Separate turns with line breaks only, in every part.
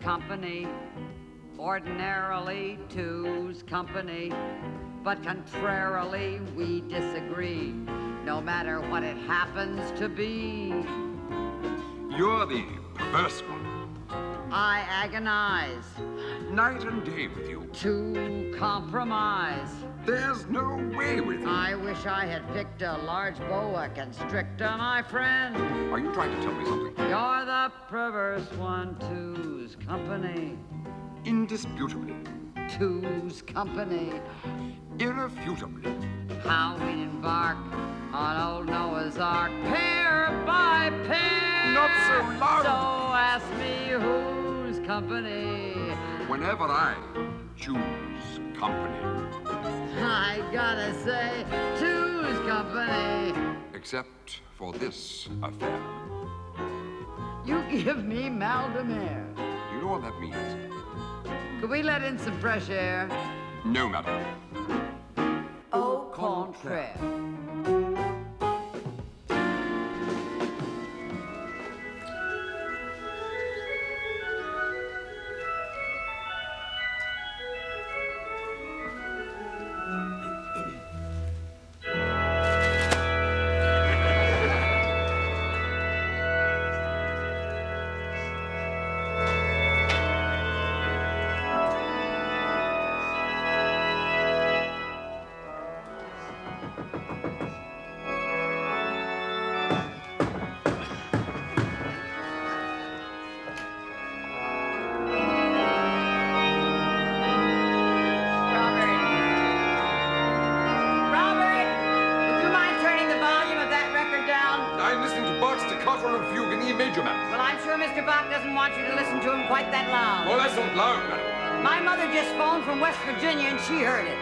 company. Ordinarily, two's company. But contrarily, we disagree, no matter what it happens to be.
You're the perverse one.
I agonize.
Night and day with you.
To compromise.
There's no way with you.
I wish I had picked a large boa constrictor, my friend.
Are you trying to tell me something?
You're the perverse one, two's company.
Indisputably.
Two's company.
Irrefutably.
How we'd embark on old Noah's Ark, pair by pair.
Not so loud.
So ask me whose company.
Whenever I choose company.
I gotta say, two's company.
Except for this affair.
You give me mal de mer.
You know what that means?
Could we let in some fresh air?
No, madam.
Au contraire. Well, I'm sure Mr. Bach doesn't want you to listen to him quite that loud.
Oh, that's not loud, madam.
My mother just phoned from West Virginia and she heard it.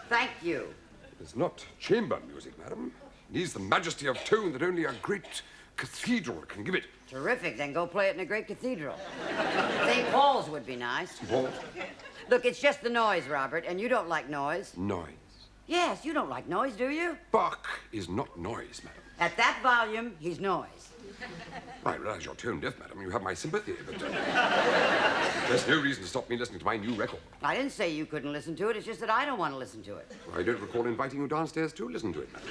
Thank you.
It's not chamber music, madam. It needs the majesty of tone that only a great cathedral can give it.
Terrific, then go play it in a great cathedral. St. Paul's would be nice.
What?
Look, it's just the noise, Robert, and you don't like noise.
Noise.
Yes, you don't like noise, do you?
Bach is not noise, madam.
At that volume, he's noise.
I realize you're tone deaf, madam. You have my sympathy, but there's no reason to stop me listening to my new record.
I didn't say you couldn't listen to it. It's just that I don't want to listen to it.
I don't recall inviting you downstairs to listen to it, madam.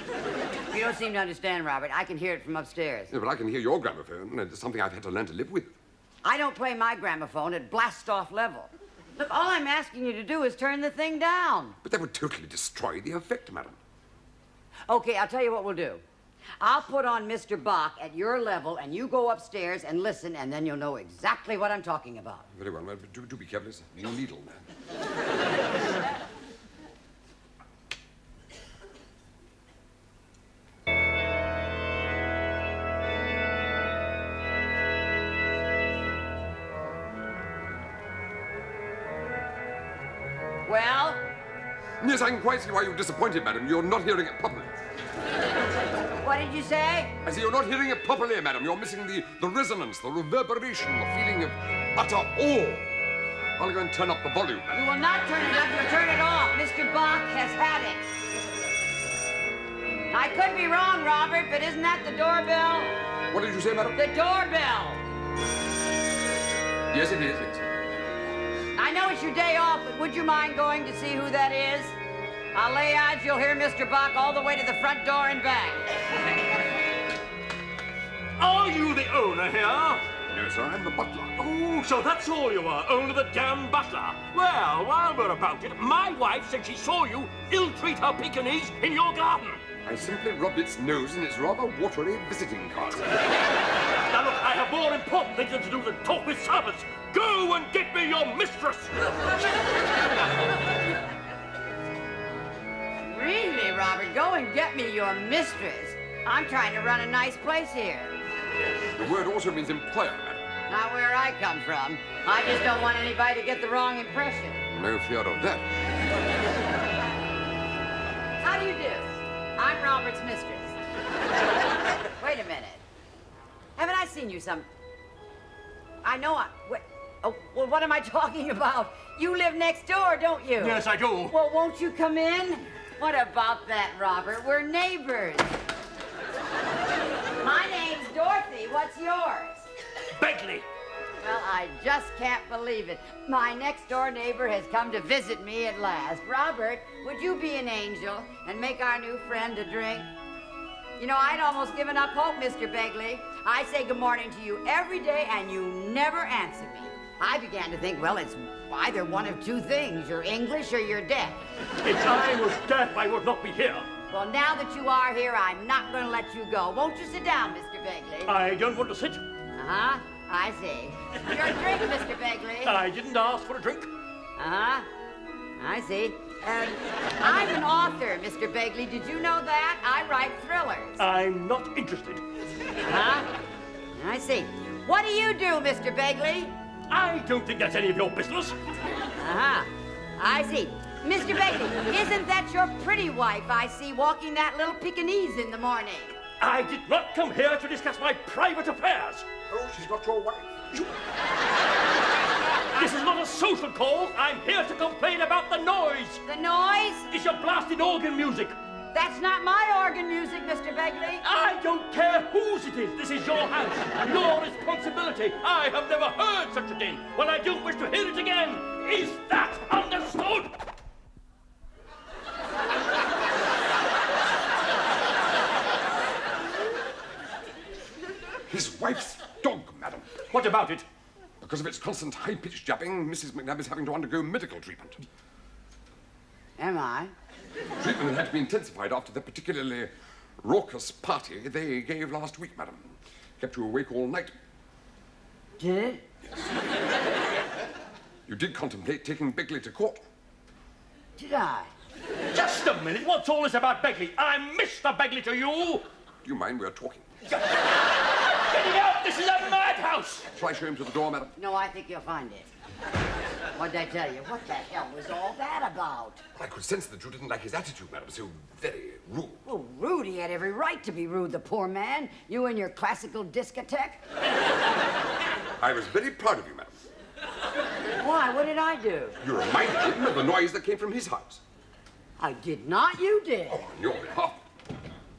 You don't seem to understand, Robert. I can hear it from upstairs.
Yeah, but I can hear your gramophone, and it's something I've had to learn to live with.
I don't play my gramophone at blast-off level. Look, all I'm asking you to do is turn the thing down.
But that would totally destroy the effect, madam.
Okay, I'll tell you what we'll do. I'll put on Mr. Bach at your level, and you go upstairs and listen, and then you'll know exactly what I'm talking about.
Very well, madam. Do be careful. It's a new needle, man.
Well?
Yes, I can quite see why you're disappointed, madam. You're not hearing it properly.
What did you say?
I say you're not hearing it properly, madam. You're missing the resonance, the reverberation, the feeling of utter awe. I'll go and turn up the volume, madam.
You will not turn it up, you'll turn it off. Mr. Bach has had it. I could be wrong, Robert, but isn't that the doorbell?
What did you say, madam?
The doorbell.
Yes, it is. Yes.
I know it's your day off, but would you mind going to see who that is? I'll lay odds you'll hear Mr. Bach all the way to the front door and back.
Are you the owner here?
No, sir, I'm the butler.
Oh, so that's all you are, only the damn butler. Well, while we're about it, my wife said she saw you ill-treat her Pekingese in your garden.
I simply rubbed its nose in its rather watery visiting card.
Now look, I have more important things to do than talk with servants. Go and get me your mistress.
Really, Robert? Go and get me your mistress. I'm trying to run a nice place here.
The word also means employer, madam.
Not where I come from. I just don't want anybody to get the wrong impression.
No fear of that.
How do you do? I'm Robert's mistress. Wait a minute. Haven't I seen you some... I know I... Wait. Oh, well, what am I talking about? You live next door, don't you?
Yes, I do.
Well, won't you come in? What about that, Robert? We're neighbors. My name's Dorothy. What's yours?
Begley.
Well, I just can't believe it. My next-door neighbor has come to visit me at last. Robert, would you be an angel and make our new friend a drink? You know, I'd almost given up hope, Mr. Begley. I say good morning to you every day, and you never answer me. I began to think, well, it's either one of two things. You're English or you're deaf.
If I was deaf, I would not be here.
Well, now that you are here, I'm not going to let you go. Won't you sit down, Mr. Begley?
I don't want to sit.
Uh-huh. I see. Your drink, Mr. Begley.
I didn't ask for a drink.
Uh-huh. I see. I'm an author, Mr. Begley. Did you know that? I write thrillers.
I'm not interested.
Huh? I see. What do you do, Mr. Begley?
I don't think that's any of your business.
Uh-huh. I see. Mr. Begley, isn't that your pretty wife I see walking that little Pekingese in the morning?
I did not come here to discuss my private affairs.
Oh, she's not your wife.
This is not a social call. I'm here to complain about the noise.
The noise?
It's your blasted organ music.
That's not my organ music, Mr. Begley.
I don't care whose it is. This is your house, your responsibility. I have never heard such a thing. Well, I don't wish to hear it again. Is that understood?
His wife's dog, madam.
What about it?
Because of its constant high-pitched jabbing, Mrs. McNabb is having to undergo medical treatment.
Am I?
Treatment had to be intensified after the particularly raucous party they gave last week, madam. Kept you awake all night.
Did it?
You did contemplate taking Begley to court.
Did I?
Just a minute. What's all this about Begley? I'm Mr. Begley to you.
Do you mind we're talking?
Getting out! This is a madhouse!
Shall I show him to the door, madam?
No, I think you'll find it. What'd I tell you? What the hell was all that about?
I could sense that you didn't like his attitude, madam. So very rude.
Well, rude, he had every right to be rude, the poor man. You and your classical discotheque.
I was very proud of you, madam.
Why? What did I do?
You reminded him of the noise that came from his house.
I did not. You did.
Oh, on your behalf.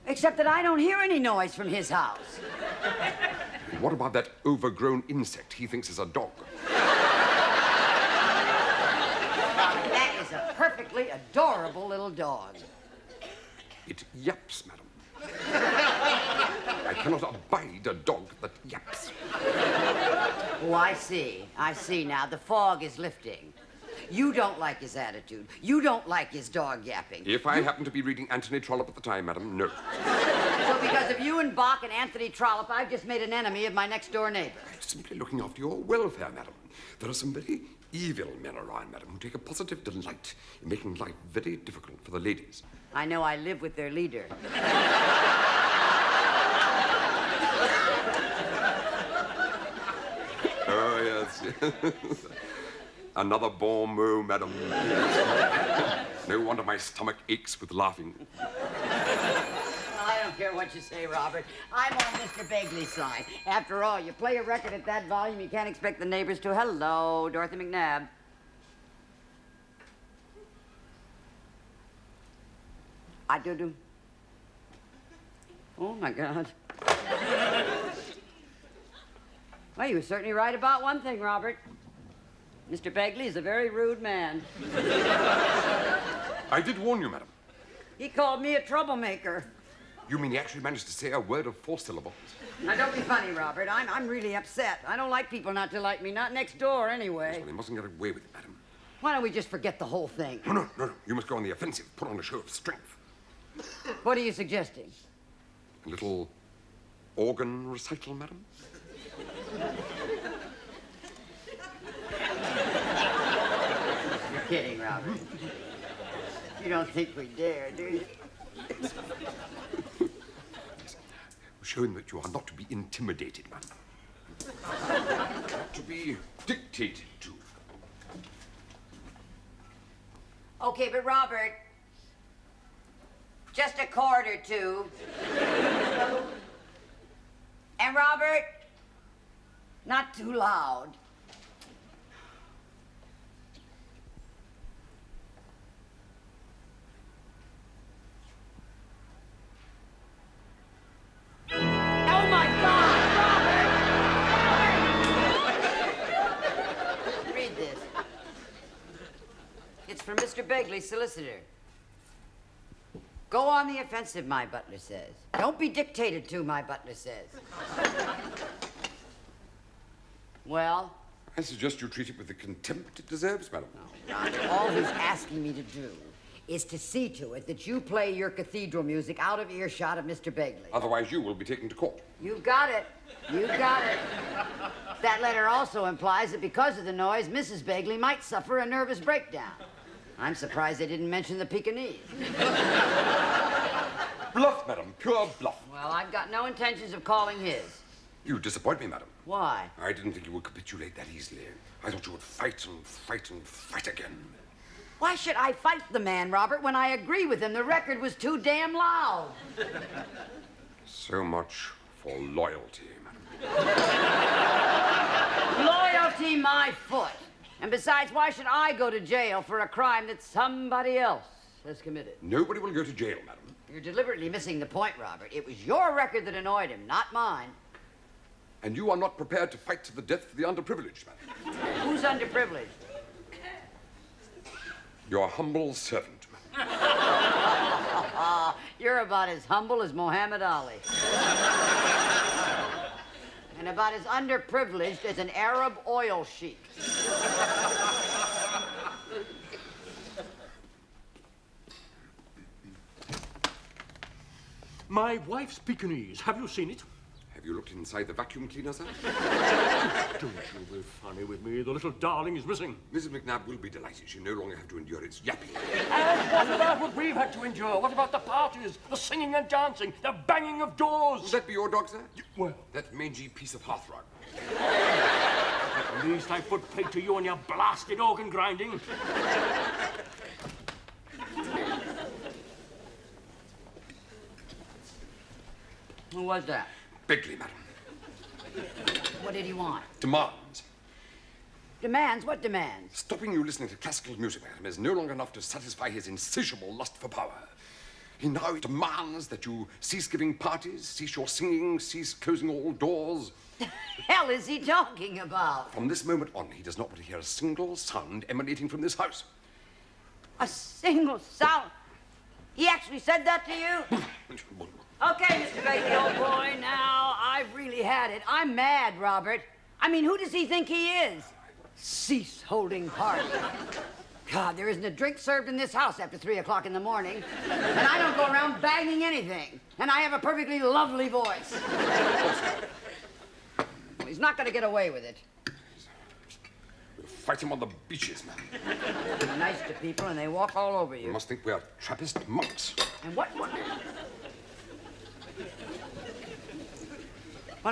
Except that I don't hear any noise from his house.
And what about that overgrown insect he thinks is a dog?
That is a perfectly adorable little dog.
It yaps, madam. I cannot abide a dog that yaps.
Oh, I see. I see now. The fog is lifting. You don't like his attitude. You don't like his dog yapping.
If I happen to be reading Anthony Trollope at the time, madam, no.
So because of you and Bach and Anthony Trollope, I've just made an enemy of my next-door neighbor.
I'm simply looking after your welfare, madam. There are some very evil men around, madam, who take a positive delight in making life very difficult for the ladies.
I know I live with their leader.
Oh, yes. Another bon mot, madam. No wonder my stomach aches with laughing.
Well, I don't care what you say, Robert. I'm on Mr. Begley's side. After all, you play a record at that volume, you can't expect the neighbors to. Hello, Dorothy McNabb. I do. Oh, my God. Well, you were certainly right about one thing, Robert. Mr. Begley is a very rude man.
I did warn you, madam.
He called me a troublemaker.
You mean he actually managed to say a word of 4 syllables?
Now, don't be funny, Robert. I'm really upset. I don't like people not to like me, not next door, anyway.
Well, he mustn't get away with it, madam.
Why don't we just forget the whole thing?
No. You must go on the offensive. Put on a show of strength.
What are you suggesting?
A little organ recital, madam?
You're kidding, Robert. You don't think we dare, do you?
Show him that you are not to be intimidated, madam. Not to be dictated to.
Okay, but Robert, just a chord or two. And Robert, not too loud. Oh, my God, Robert! Begley, solicitor. Go on the offensive, my butler says. Don't be dictated to, my butler says. Well?
I suggest you treat it with the contempt it deserves, madam.
Robert, all he's asking me to do is to see to it that you play your cathedral music out of earshot of Mr. Begley.
Otherwise, you will be taken to court.
You've got it. You've got it. That letter also implies that because of the noise, Mrs. Begley might suffer a nervous breakdown. I'm surprised they didn't mention the Pekingese.
Bluff, madam, pure bluff.
Well, I've got no intentions of calling his.
You disappoint me, madam.
Why?
I didn't think you would capitulate that easily. I thought you would fight and fight and fight again.
Why should I fight the man, Robert, when I agree with him? The record was too damn loud.
So much for loyalty, madam.
Loyalty, my foot. And besides, why should I go to jail for a crime that somebody else has committed?
Nobody will go to jail, madam.
You're deliberately missing the point, Robert. It was your record that annoyed him, not mine.
And you are not prepared to fight to the death for the underprivileged, madam.
Who's underprivileged?
Your humble servant, madam.
You're about as humble as Muhammad Ali. And about as underprivileged as an Arab oil sheik.
My wife's Pekingese. Have you seen it?
Have you looked inside the vacuum cleaner, sir?
Don't you be funny with me. The little darling is missing.
Mrs. McNabb will be delighted. She'll no longer have to endure its yapping.
And what about what we've had to endure? What about the parties, the singing and dancing, the banging of doors?
Will that be your dog, sir?
Well,
That mangy piece of hearthrug.
at least I put paid to you and your blasted organ grinding.
Who was that?
Begley, madam.
What did he want?
Demands.
Demands? What demands?
Stopping you listening to classical music, madam, is no longer enough to satisfy his insatiable lust for power. He now demands that you cease giving parties, cease your singing, cease closing all doors.
The hell is he talking about?
From this moment on, he does not want to hear a single sound emanating from this house.
A single sound? He actually said that to you? Okay, Mr. Begley, old boy, now I've really had it. I'm mad, Robert. I mean, who does he think he is? Cease holding parties. God, there isn't a drink served in this house after 3 o'clock in the morning. And I don't go around banging anything. And I have a perfectly lovely voice. Well, he's not going to get away with it.
We'll fight him on the beaches, man.
You're nice to people and they walk all over
You
you.
must think we are Trappist monks.
And what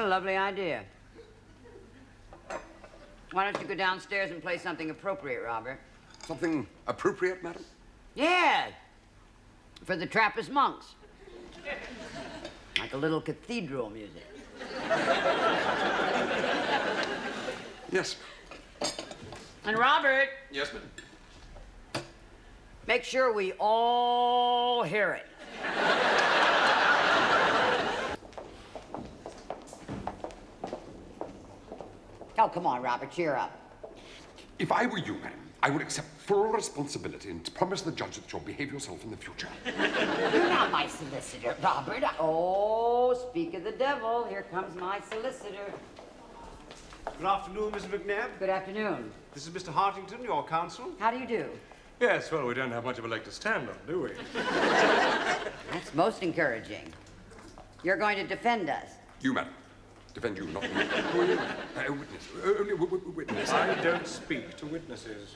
a lovely idea. Why don't you go downstairs and play something appropriate, Robert?
Something appropriate, madam?
Yeah, for the Trappist monks. Like a little cathedral music.
Yes.
And Robert,
Yes, madam.
make sure we all hear it. Oh, come on, Robert, cheer up.
If I were you, madam, I would accept full responsibility and promise the judge that you'll behave yourself in the future.
You're not my solicitor, Robert. Oh, speak of the devil. Here comes my solicitor.
Good afternoon, Mrs. McNabb.
Good afternoon.
This is Mr. Hartington, your counsel.
How do you do?
Yes, well, we don't have much of a leg to stand on, do we?
That's most encouraging. You're going to defend us.
You, madam. Defend you, not me. Who are you? Witness. Only witness.
I don't speak to witnesses.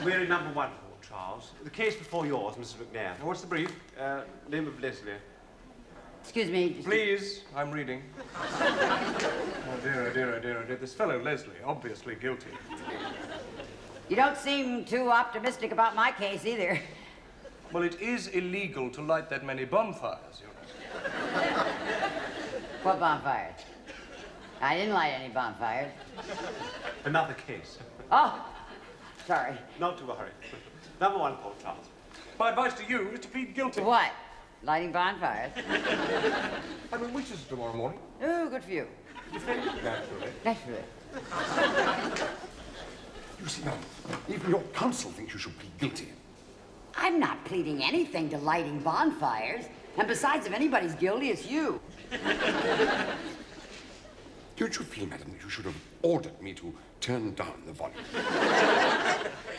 We're in number 1 court, Charles. The case before yours, Mrs. McNabb.
What's the brief?
Name of Leslie.
Excuse me. just-
Please, I'm reading. Oh, dear, oh, dear, oh, dear, oh, dear. This fellow, Leslie, obviously guilty.
You don't seem too optimistic about my case either.
Well, it is illegal to light that many bonfires, you know.
What bonfires? I didn't light any bonfires.
Another case.
Oh, sorry.
Not to worry. Number 1 court, Charles.
My advice to you is to plead guilty.
To what? Lighting bonfires?
I'm in Winchester tomorrow morning.
Oh, good for you.
Naturally.
Naturally.
You see, madam, even your counsel thinks you should plead guilty.
I'm not pleading anything to lighting bonfires. And besides, if anybody's guilty, it's you.
Don't you feel, madam, that you should have ordered me to turn down the volume?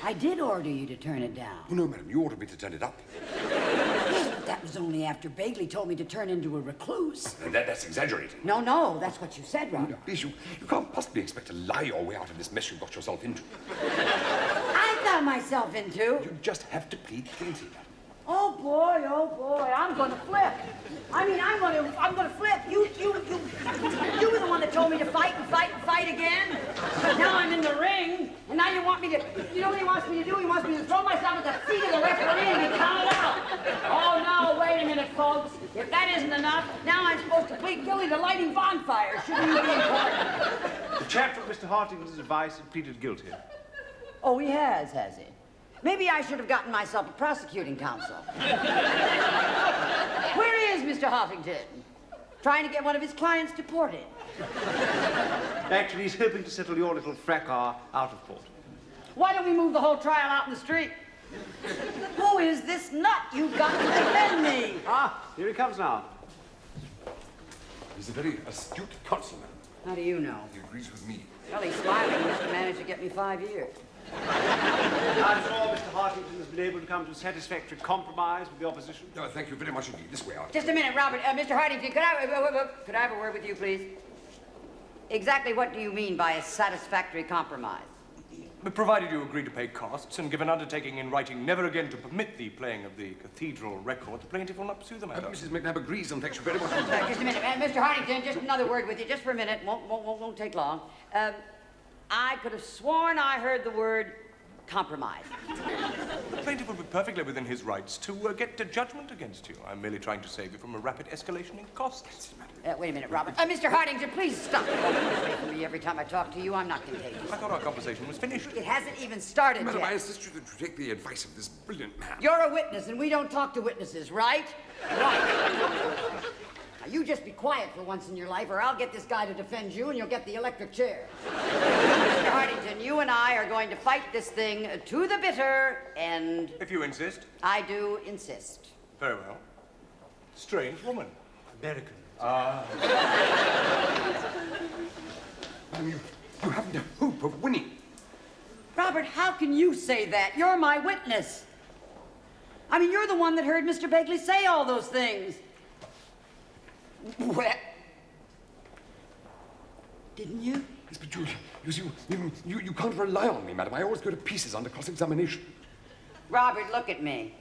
I did order you to turn it down.
Oh, no, madam, you ordered me to turn it up.
Yes, but that was only after Bagley told me to turn into a recluse.
And that's exaggerating.
No, that's what you said, Robert.
Please, you can't possibly expect to lie your way out of this mess you got yourself into.
I got myself into.
You just have to plead guilty, madam.
Oh boy, I'm gonna flip. I'm gonna flip. You were the one that told me to fight again. Now I'm in the ring, and now you want me to, you know what he wants me to do? He wants me to throw myself at the feet of the referee and be counted out. Oh no, wait a minute, folks. If that isn't enough, now I'm supposed to plead guilty to lighting bonfires. Shouldn't you be in court?
The chap took Mr. Hartington's advice and pleaded guilty.
Oh, he has he? Maybe I should have gotten myself a prosecuting counsel. Where is Mr. Hoffington? Trying to get one of his clients deported.
Actually, he's hoping to settle your little fracas out of court.
Why don't we move the whole trial out in the street? Who is this nut you've got to defend me?
Ah, here he comes now.
He's a very astute counsel, madam.
How do you know?
He agrees with me.
Well, he's smiling. He must have managed to get me 5 years.
I'm sure Mr. Hartington has been able to come to a satisfactory compromise with the opposition.
No, thank you very much indeed. This way out.
Just a minute, Robert. Mr. Hartington, could I have a word with you, please? Exactly what do you mean by a satisfactory compromise?
Provided you agree to pay costs and give an undertaking in writing never again to permit the playing of the cathedral record, the plaintiff will not pursue the matter.
Mrs. McNabb agrees, and thanks you very much.
Just a minute, Mr. Hartington, just another word with you, just for a minute. Won't take long. I could have sworn I heard the word compromise.
The plaintiff will be perfectly within his rights to get a judgment against you. I'm merely trying to save you from a rapid escalation in costs.
Wait a minute, Robert. Mr. Hartington, please stop walking away from me every time I talk to you. I'm not contagious.
I thought our conversation was finished.
It hasn't even started
Madam, I
yet.
insist you that you take the advice of this brilliant man.
You're a witness, and we don't talk to witnesses, right? Right. Now, you just be quiet for once in your life, or I'll get this guy to defend you, and you'll get the electric chair. Mr. Hartington, you and I are going to fight this thing to the bitter, and...
If you insist.
I do insist.
Very well. Strange woman.
American.
Madam, you haven't a hope of winning.
Robert, how can you say that? You're my witness. I mean, you're the one that heard Mr. Bagley say all those things. Well, didn't you?
Yes, but you can't rely on me, madam. I always go to pieces under cross-examination.
Robert, look at me.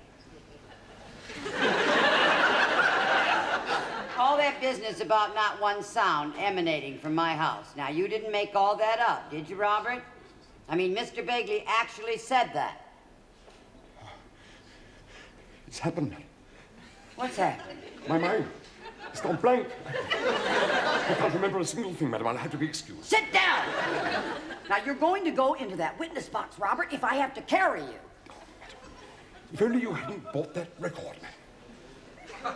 All that business about not one sound emanating from my house. Now, you didn't make all that up, did you, Robert? I mean, Mr. Bagley actually said that.
It's happened.
What's happened?
My mind. It's gone blank. I can't remember a single thing, madam. I'll have to be excused.
Sit down! Now, you're going to go into that witness box, Robert, if I have to carry you.
If only you hadn't bought that record, madam.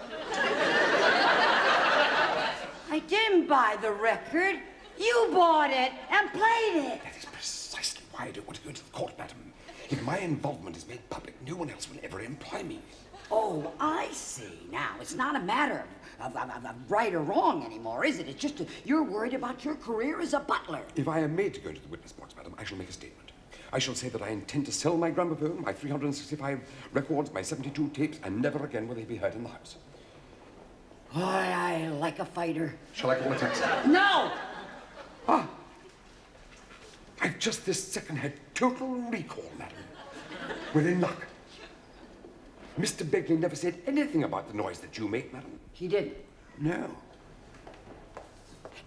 I didn't buy the record. You bought it and played it.
That is precisely why I don't want to go to the court, madam. If my involvement is made public, no one else will ever employ me.
Oh, I see. Now, it's not a matter of right or wrong anymore, is it? It's just you're worried about your career as a butler.
If I am made to go into the witness box, madam, I shall make a statement. I shall say that I intend to sell my gramophone, my 365 records, my 72 tapes, and never again will they be heard in the house.
I like a fighter.
Shall I call a taxi?
No!
Ah! I've just this second had total recall, madam. We're in luck. Mr. Begley never said anything about the noise that you make, madam.
He didn't.
No.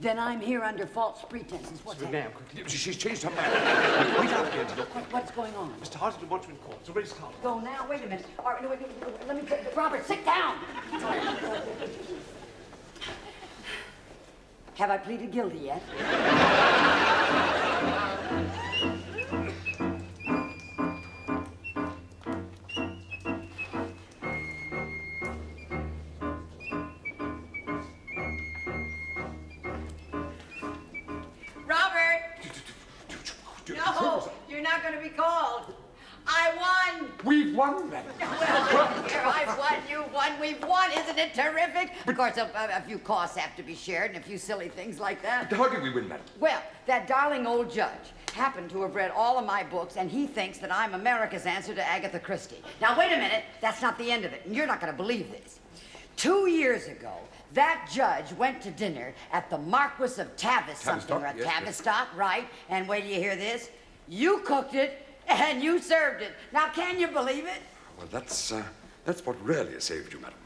Then I'm here under false pretenses. What's that?
Now, quickly.
She's changed her mind.
Wait out here, look.
What's going on?
Mr. Hartington wants you in court. It's already started.
Go now. Wait a minute. All right, no, wait, let me take Robert, sit down. Have I pleaded guilty yet? No, you're not going to be called. I won.
We've won, madam.
Well, here, I've won, you've won, we've won. Isn't it terrific? Of course, a few costs have to be shared and a few silly things like that.
How did we win, madam?
Well, that darling old judge happened to have read all of my books, and he thinks that I'm America's answer to Agatha Christie. Now, wait a minute. That's not the end of it, and you're not going to believe this. 2 years ago, that judge went to dinner at the Marquis of
Tavistock, yes,
Tavistock, right? And wait till you hear this. You cooked it, and you served it. Now, can you believe it?
Well, that's what really saved you, madam.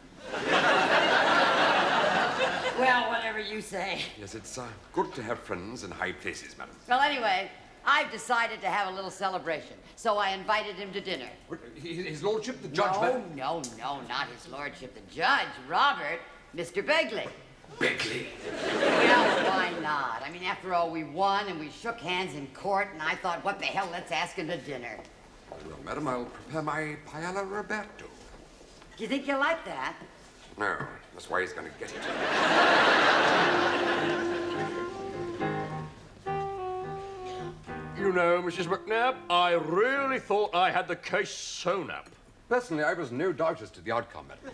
Well, whatever you say.
Yes, it's good to have friends in high places, madam.
Well, anyway, I've decided to have a little celebration, so I invited him to dinner.
What, his lordship, the judge, madam?
No, not his lordship, the judge, Robert, Mr. Begley.
Begley.
Well, why not? I mean, after all, we won and we shook hands in court, and I thought, what the hell, let's ask him to dinner.
Well, madam, I'll prepare my paella Roberto.
Do you think you'll like that?
No, that's why he's going to get it.
You know, Mrs. McNabb, I really thought I had the case sewn up.
Personally, I was no doubt as to the outcome, madam.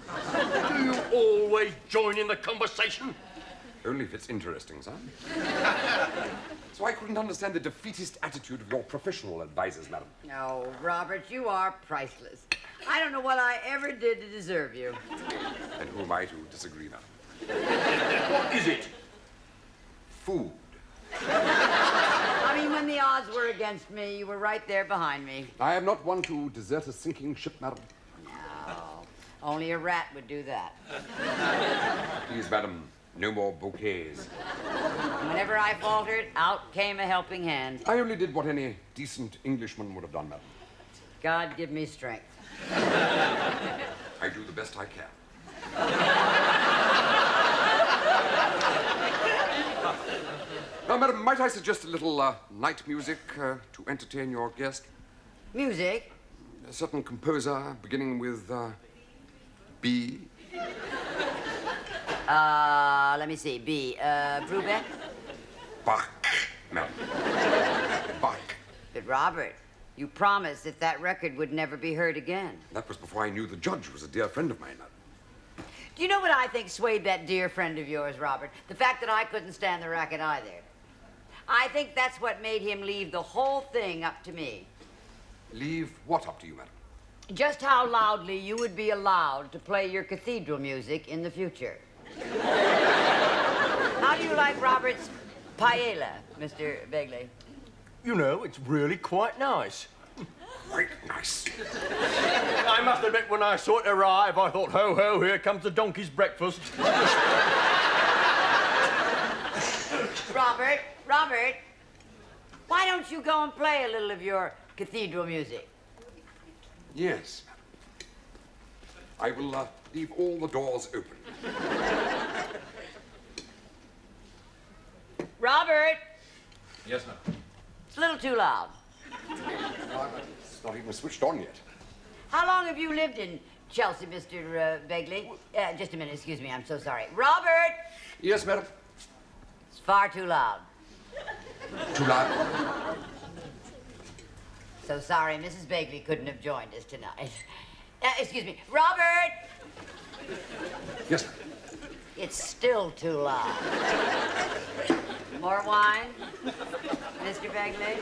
Do you always join in the conversation?
Only if it's interesting, son. So I couldn't understand the defeatist attitude of your professional advisors, madam.
No, Robert, you are priceless. I don't know what I ever did to deserve you.
And who am I to disagree, madam?
What is it?
Food.
I mean, when the odds were against me, you were right there behind me.
I am not one to desert a sinking ship, madam.
No, only a rat would do that.
Please, madam, no more bouquets.
Whenever I faltered, out came a helping hand.
I only did what any decent Englishman would have done, madam.
God give me strength.
I do the best I can. Now, madam, might I suggest a little night music to entertain your guest?
Music?
A certain composer beginning with B.
Let me see. B. Brubeck?
Bach, madam. Bach.
But Robert, you promised that that record would never be heard again.
That was before I knew the judge was a dear friend of mine, madam.
Do you know what I think swayed that dear friend of yours, Robert? The fact that I couldn't stand the racket either. I think that's what made him leave the whole thing up to me.
Leave what up to you, madam?
Just how loudly you would be allowed to play your cathedral music in the future. How do you like Robert's paella, Mr. Begley?
You know, it's really quite nice.
Quite nice.
I must admit, when I saw it arrive, I thought, ho, ho, here comes the donkey's breakfast.
Robert, why don't you go and play a little of your cathedral music?
Yes, madam. I will leave all the doors open.
Robert,
Yes, ma'am.
it's a little too loud.
It's not even switched on yet.
How long have you lived in Chelsea, Mr. Begley? Just a minute, excuse me, I'm so sorry. Robert!
Yes, madam.
It's far too loud.
Too loud.
So sorry, Mrs. Begley couldn't have joined us tonight. Excuse me, Robert!
Yes, madam.
It's still too loud. More wine, Mr. Begley?